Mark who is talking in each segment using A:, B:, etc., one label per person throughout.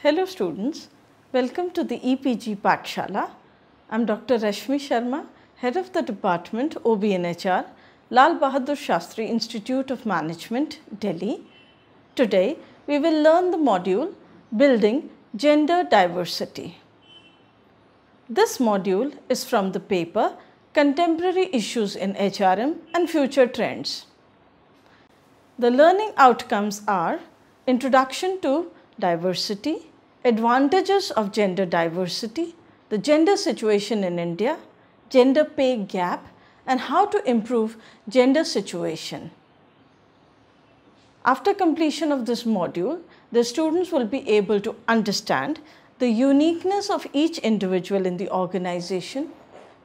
A: Hello students, welcome to the EPG Pathshala. I am Dr. Rashmi Sharma, Head of the Department OB&HR, Lal Bahadur Shastri Institute of Management, Delhi. Today, we will learn the module Building Gender Diversity. This module is from the paper Contemporary Issues in HRM and Future Trends. The learning outcomes are Introduction to Diversity, Advantages of Gender Diversity, the gender situation in India, gender pay gap, and how to improve gender situation. After completion of this module, the students will be able to understand the uniqueness of each individual in the organization,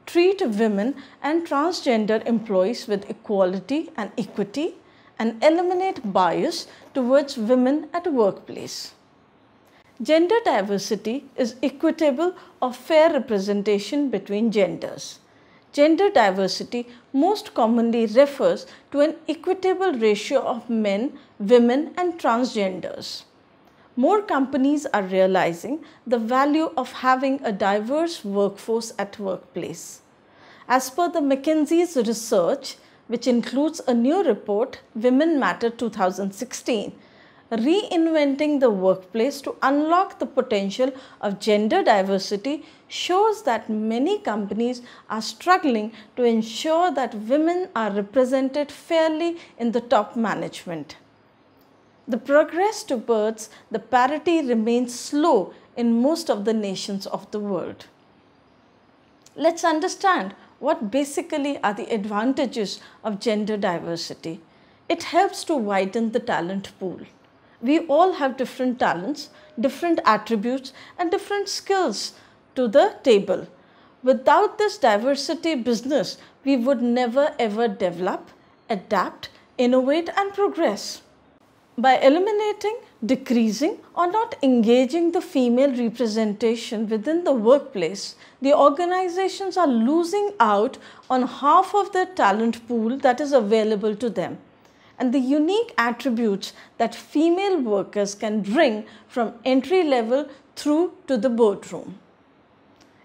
A: treat women and transgender employees with equality and equity, and eliminate bias towards women at workplace. Gender diversity is equitable or fair representation between genders. Gender diversity most commonly refers to an equitable ratio of men, women, and transgenders. More companies are realizing the value of having a diverse workforce at workplace. As per the McKinsey's research, which includes a new report, Women Matter 2016, Reinventing the Workplace to Unlock the Potential of Gender Diversity, shows that many companies are struggling to ensure that women are represented fairly in the top management. The progress towards the parity remains slow in most of the nations of the world. Let's understand what basically are the advantages of gender diversity. It helps to widen the talent pool. We all have different talents, different attributes, and different skills to the table. Without this diversity business, we would never ever develop, adapt, innovate, and progress. By eliminating, decreasing, or not engaging the female representation within the workplace, the organizations are losing out on half of the talent pool that is available to them and the unique attributes that female workers can bring from entry level through to the boardroom.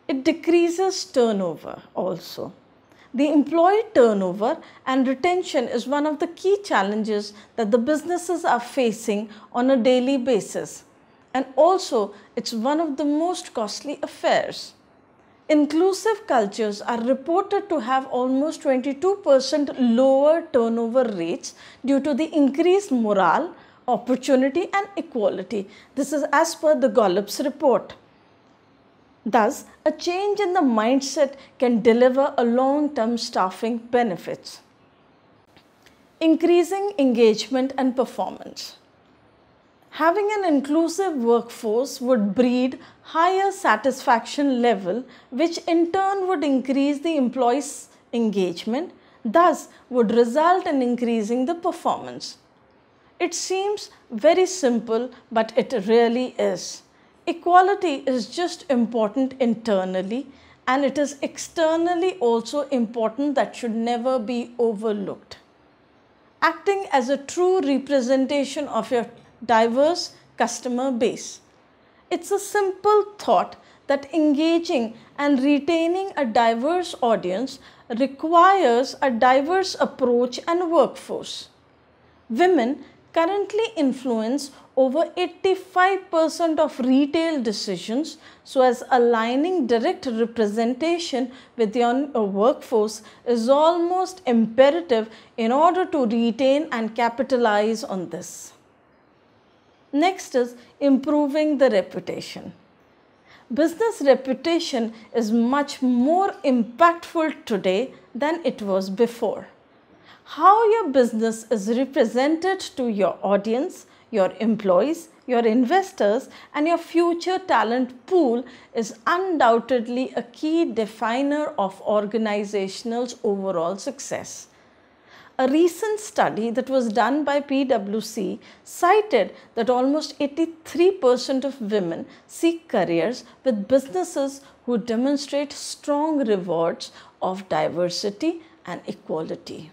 A: It decreases turnover also. The employee turnover and retention is one of the key challenges that the businesses are facing on a daily basis, and also it's one of the most costly affairs. Inclusive cultures are reported to have almost 22% lower turnover rates due to the increased morale, opportunity, and equality. This is as per the Gallup's report. Thus, a change in the mindset can deliver a long-term staffing benefits. Increasing engagement and performance. Having an inclusive workforce would breed higher satisfaction level, which in turn would increase the employees' engagement, thus would result in increasing the performance. It seems very simple, but it really is. Equality is just important internally, and it is externally also important that should never be overlooked. Acting as a true representation of your diverse customer base. It's a simple thought that engaging and retaining a diverse audience requires a diverse approach and workforce. Women currently influence over 85% of retail decisions, so as aligning direct representation with your workforce is almost imperative in order to retain and capitalize on this. Next is improving the reputation. Business reputation is much more impactful today than it was before. How your business is represented to your audience, your employees, your investors, and your future talent pool is undoubtedly a key definer of organizational overall success. A recent study that was done by PwC cited that almost 83% of women seek careers with businesses who demonstrate strong rewards of diversity and equality.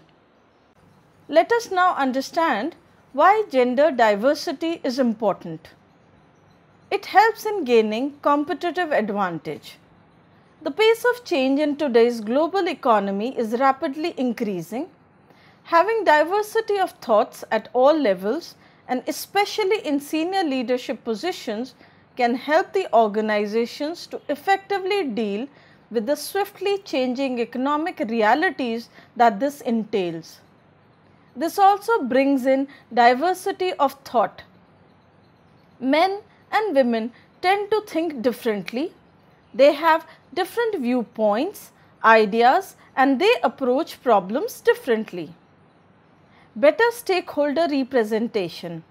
A: Let us now understand why gender diversity is important. It helps in gaining competitive advantage. The pace of change in today's global economy is rapidly increasing. Having diversity of thoughts at all levels and especially in senior leadership positions can help the organizations to effectively deal with the swiftly changing economic realities that this entails. This also brings in diversity of thought. Men and women tend to think differently. They have different viewpoints, ideas, and they approach problems differently. Better stakeholder representation.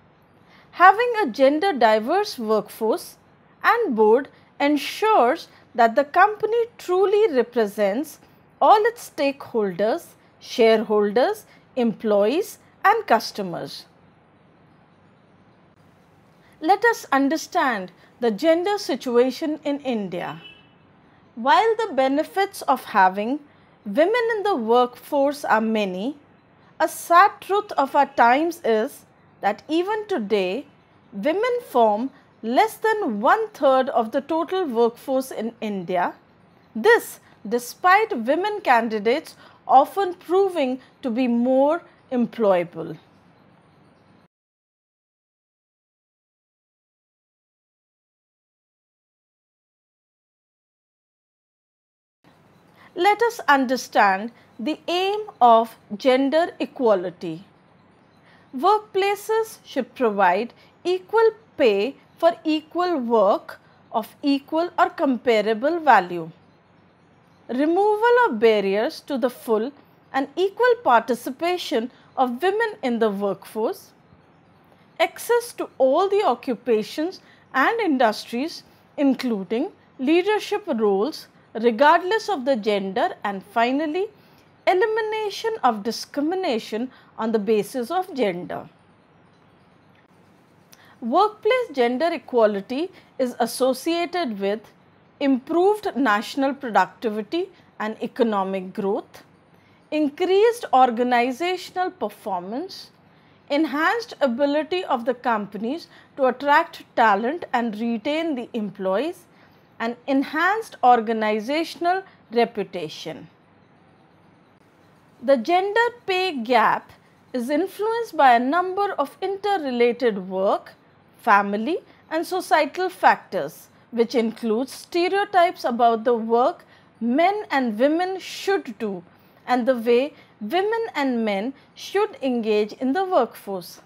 A: Having a gender diverse workforce and board ensures that the company truly represents all its stakeholders, shareholders, employees, and customers. Let us understand the gender situation in India. While the benefits of having women in the workforce are many, a sad truth of our times is that even today, women form less than 1/3 of the total workforce in India. This despite women candidates often proving to be more employable. Let us understand the aim of gender equality. Workplaces should provide equal pay for equal work of equal or comparable value. Removal of barriers to the full and equal participation of women in the workforce. Access to all the occupations and industries including leadership roles regardless of the gender, and finally elimination of discrimination on the basis of gender. Workplace gender equality is associated with improved national productivity and economic growth, increased organizational performance, enhanced ability of the companies to attract talent and retain the employees, and enhanced organizational reputation. The gender pay gap is influenced by a number of interrelated work, family, and societal factors, which includes stereotypes about the work men and women should do and the way women and men should engage in the workforce.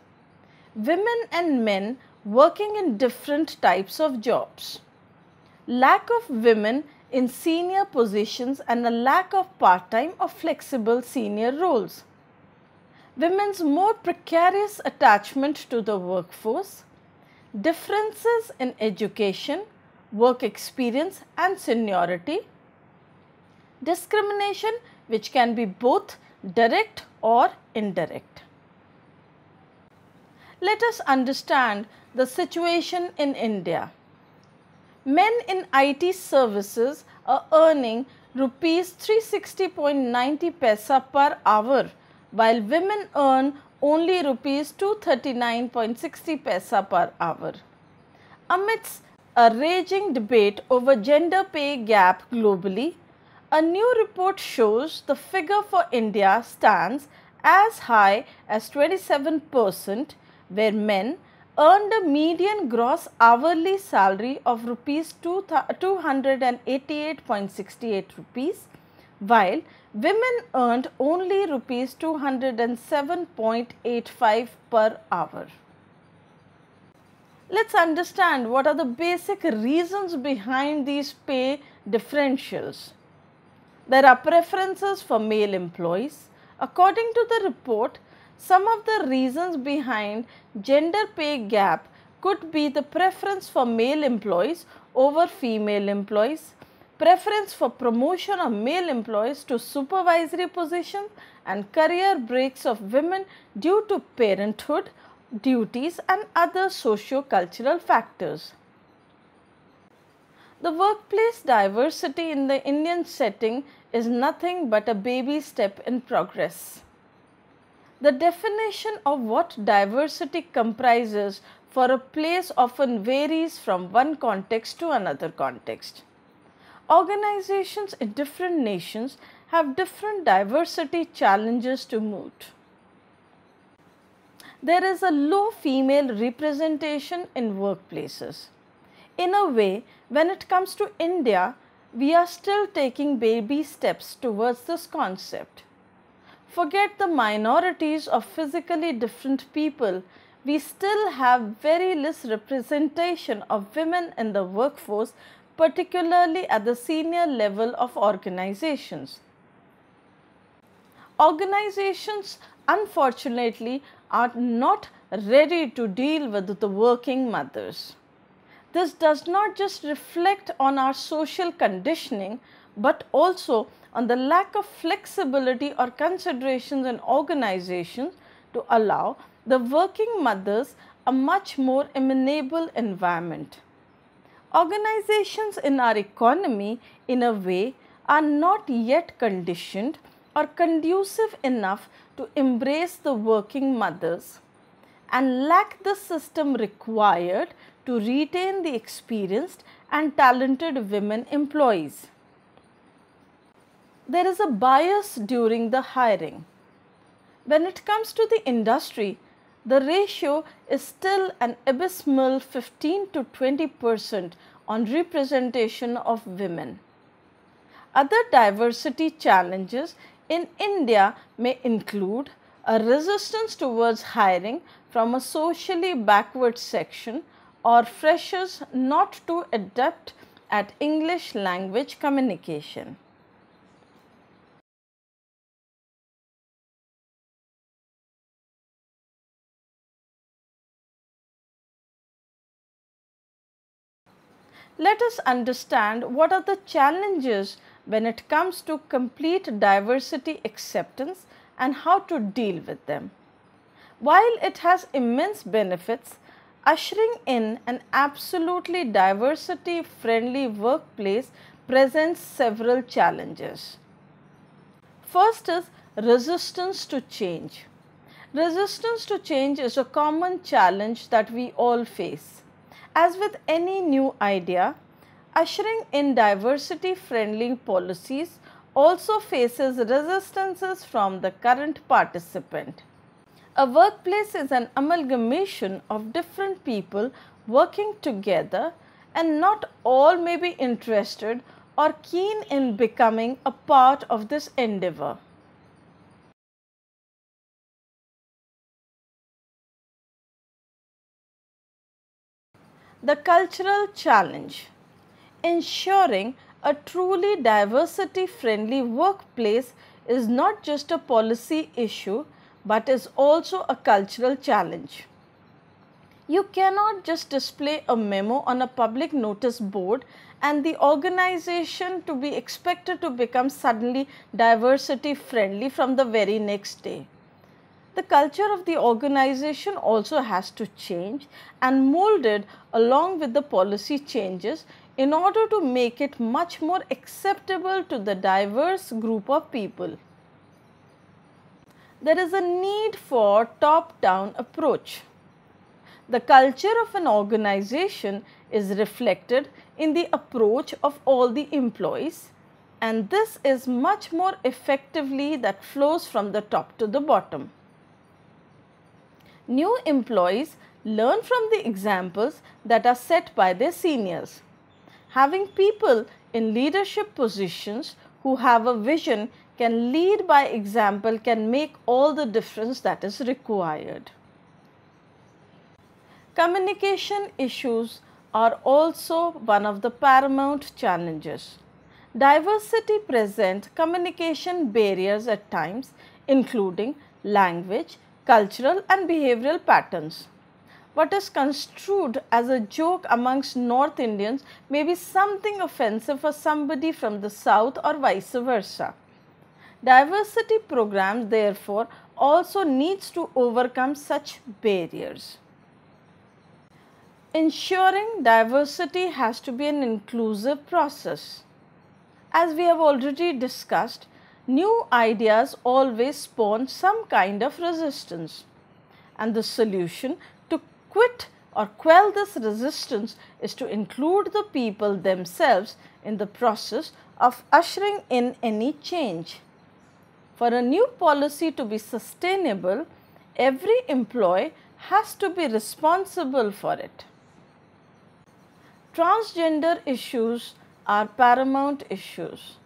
A: Women and men working in different types of jobs. Lack of women in senior positions and a lack of part-time or flexible senior roles. Women's more precarious attachment to the workforce. Differences in education, work experience and seniority. Discrimination which can be both direct or indirect. Let us understand the situation in India. Men in IT services are earning rupees 360.90 paisa per hour, while women earn only rupees 239.60 paisa per hour. Amidst a raging debate over gender pay gap globally, a new report shows the figure for India stands as high as 27%, where men earned a median gross hourly salary of rupees 288.68 rupees, while women earned only rupees 207.85 per hour. Let's understand what are the basic reasons behind these pay differentials. There are preferences for male employees. According to the report, some of the reasons behind gender pay gap could be the preference for male employees over female employees, preference for promotion of male employees to supervisory positions, and career breaks of women due to parenthood duties and other socio-cultural factors. The workplace diversity in the Indian setting is nothing but a baby step in progress. The definition of what diversity comprises for a place often varies from one context to another context. Organizations in different nations have different diversity challenges to meet. There is a low female representation in workplaces. In a way, when it comes to India, we are still taking baby steps towards this concept. Forget the minorities of physically different people, we still have very less representation of women in the workforce, particularly at the senior level of organizations. Organizations, unfortunately, are not ready to deal with the working mothers. This does not just reflect on our social conditioning, but also on the lack of flexibility or considerations in organizations to allow the working mothers a much more amenable environment. Organizations in our economy, in a way, are not yet conditioned or conducive enough to embrace the working mothers and lack the system required to retain the experienced and talented women employees. There is a bias during the hiring. When it comes to the industry, the ratio is still an abysmal 15 to 20% on representation of women. Other diversity challenges in India may include a resistance towards hiring from a socially backward section or freshers not too adept at English language communication. Let us understand what are the challenges when it comes to complete diversity acceptance and how to deal with them. While it has immense benefits, ushering in an absolutely diversity friendly workplace presents several challenges. First is resistance to change. Resistance to change is a common challenge that we all face. As with any new idea, ushering in diversity friendly policies also faces resistances from the current participant. A workplace is an amalgamation of different people working together, and not all may be interested or keen in becoming a part of this endeavor. The cultural challenge. Ensuring a truly diversity friendly workplace is not just a policy issue but is also a cultural challenge. You cannot just display a memo on a public notice board and the organization to be expected to become suddenly diversity friendly from the very next day. The culture of the organization also has to change and molded along with the policy changes in order to make it much more acceptable to the diverse group of people. There is a need for top-down approach. The culture of an organization is reflected in the approach of all the employees, and this is much more effectively that flows from the top to the bottom. New employees learn from the examples that are set by their seniors. Having people in leadership positions who have a vision can lead by example can make all the difference that is required. Communication issues are also one of the paramount challenges. Diversity presents communication barriers at times, including language, cultural and behavioral patterns. What is construed as a joke amongst North Indians may be something offensive for somebody from the South or vice versa. Diversity programs therefore also needs to overcome such barriers. Ensuring diversity has to be an inclusive process. As we have already discussed, new ideas always spawn some kind of resistance, and the solution to quit or quell this resistance is to include the people themselves in the process of ushering in any change. For a new policy to be sustainable, every employee has to be responsible for it. Transgender issues are paramount issues.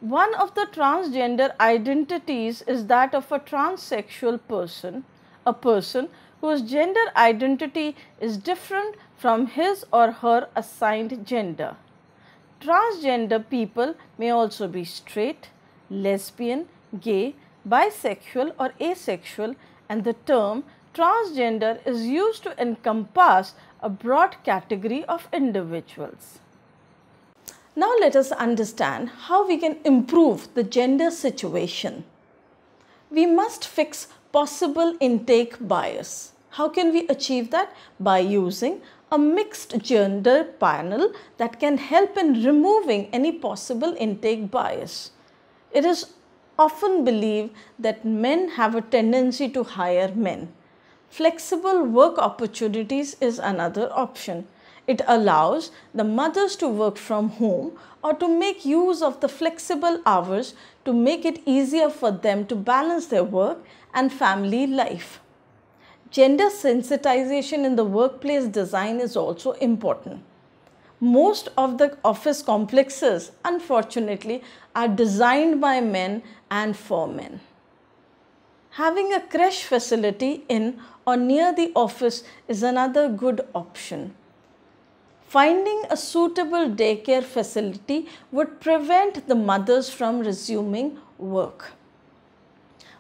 A: One of the transgender identities is that of a transsexual person, a person whose gender identity is different from his or her assigned gender. Transgender people may also be straight, lesbian, gay, bisexual or asexual, and the term transgender is used to encompass a broad category of individuals. Now let us understand how we can improve the gender situation. We must fix possible intake bias. How can we achieve that? By using a mixed gender panel that can help in removing any possible intake bias. It is often believed that men have a tendency to hire men. Flexible work opportunities is another option. It allows the mothers to work from home or to make use of the flexible hours to make it easier for them to balance their work and family life. Gender sensitization in the workplace design is also important. Most of the office complexes, unfortunately, are designed by men and for men. Having a creche facility in or near the office is another good option. Finding a suitable daycare facility would prevent the mothers from resuming work.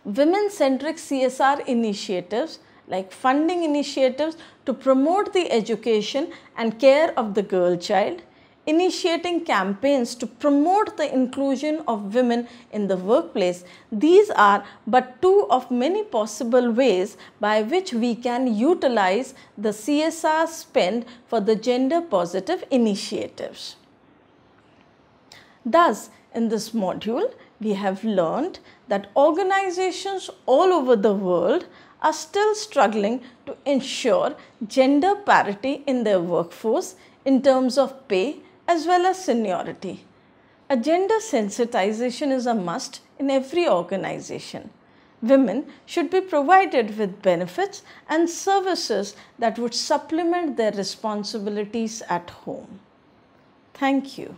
A: Women-centric CSR initiatives like funding initiatives to promote the education and care of the girl child, initiating campaigns to promote the inclusion of women in the workplace. These are but two of many possible ways by which we can utilize the CSR spend for the gender positive initiatives. Thus, in this module, we have learned that organizations all over the world are still struggling to ensure gender parity in their workforce in terms of pay as well as seniority. A gender sensitization is a must in every organization. Women should be provided with benefits and services that would supplement their responsibilities at home. Thank you.